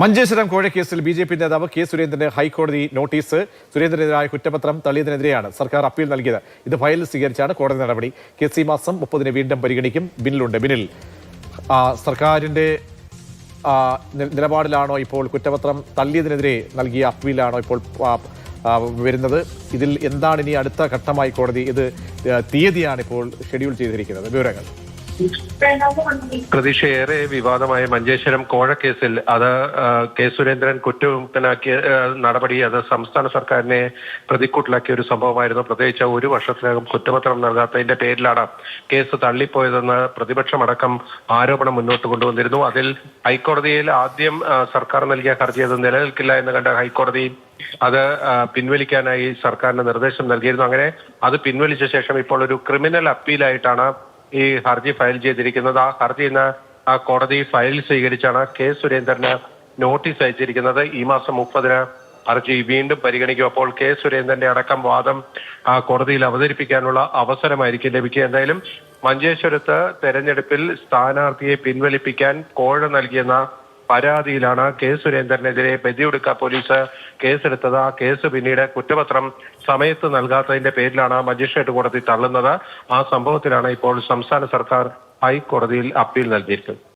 Manjeshwaram കോഴക്കേസിൽ BJP നേതാവ് K സുരേന്ദ്രന് ഹൈക്കോടതി notice. സുരേന്ദ്രനെതിരായ കുറ്റപത്രം തള്ളിയതിനെതിരെയാണ് സർക്കാർ അപ്പീൽ നൽകിയത്. ഇത് ഫയലിൽ സ്വീകരിച്ചാണ് കോടതി നടപടി. കേസ് ഈ മാസം 30-ന് വീണ്ടും പരിഗണിക്കും. ബിനിലുണ്ട്. ബിനിൽ, സർക്കാരിന്റെ നിലപാടിലാണോ ഇപ്പോൾ കുറ്റപത്രം തള്ളിയതിനെതിരെ നൽകിയ അപ്പീലാണോ ഇപ്പോൾ വരുന്നത്? ഇതിൽ എന്താണ് ഇനി അടുത്ത ഘട്ടമായി കോടതി തീയതിയാണ് ഇപ്പോൾ ഷെഡ്യൂൾ ചെയ്തിരിക്കുന്നത്? വിവരങ്ങൾ. പ്രതീക്ഷയേറെ വിവാദമായ മഞ്ചേശ്വരം കോഴക്കേസിൽ കെ സുരേന്ദ്രൻ കുറ്റവിമുക്തനാക്കിയ നടപടി സംസ്ഥാന സർക്കാരിനെ പ്രതിക്കൂട്ടിലാക്കിയ ഒരു സംഭവമായിരുന്നു. പ്രത്യേകിച്ച് ഒരു വർഷത്തിനകം കുറ്റപത്രം നൽകാത്തതിന്റെ പേരിലാണ് കേസ് തള്ളിപ്പോയതെന്ന് പ്രതിപക്ഷമടക്കം ആരോപണം മുന്നോട്ട് കൊണ്ടുവന്നിരുന്നു. അതിൽ ഹൈക്കോടതിയിൽ ആദ്യം സർക്കാർ നൽകിയ ഹർജി നിലനിൽക്കില്ല എന്ന് കണ്ട ഹൈക്കോടതി പിൻവലിക്കാനായി സർക്കാരിന് നിർദ്ദേശം നൽകിയിരുന്നു. അങ്ങനെ അത് പിൻവലിച്ച ശേഷം ഇപ്പോൾ ഒരു ക്രിമിനൽ അപ്പീലായിട്ടാണ് ഈ ഹർജി ഫയൽ ചെയ്തിരിക്കുന്നത്. ആ ഹർജി ഇന്ന് കോടതി ഫയൽ സ്വീകരിച്ചാണ് കെ സുരേന്ദ്രന് നോട്ടീസ് അയച്ചിരിക്കുന്നത്. ഈ മാസം 30-ന് ഹർജി വീണ്ടും പരിഗണിക്കും. അപ്പോൾ കെ സുരേന്ദ്രന്റെ അടക്കം വാദം കോടതിയിൽ അവതരിപ്പിക്കാനുള്ള അവസരമായിരിക്കും ലഭിക്കുക. എന്തായാലും മഞ്ചേശ്വരത്ത് തെരഞ്ഞെടുപ്പിൽ സ്ഥാനാർത്ഥിയെ പിൻവലിപ്പിക്കാൻ കോഴ നൽകിയെന്ന പരാതിയിലാണ് കെ സുരേന്ദ്രനെതിരെ ബദിയുടുക്ക പോലീസ് കേസെടുത്തത്. ആ കേസ് പിന്നീട് കുറ്റപത്രം സമയത്ത് നൽകാത്തതിന്റെ പേരിലാണ് മജിസ്ട്രേറ്റ് കോടതി തള്ളുന്നത്. ആ സംഭവത്തിലാണ് ഇപ്പോൾ സംസ്ഥാന സർക്കാർ ഹൈക്കോടതിയിൽ അപ്പീൽ നൽകിയിരിക്കുന്നത്.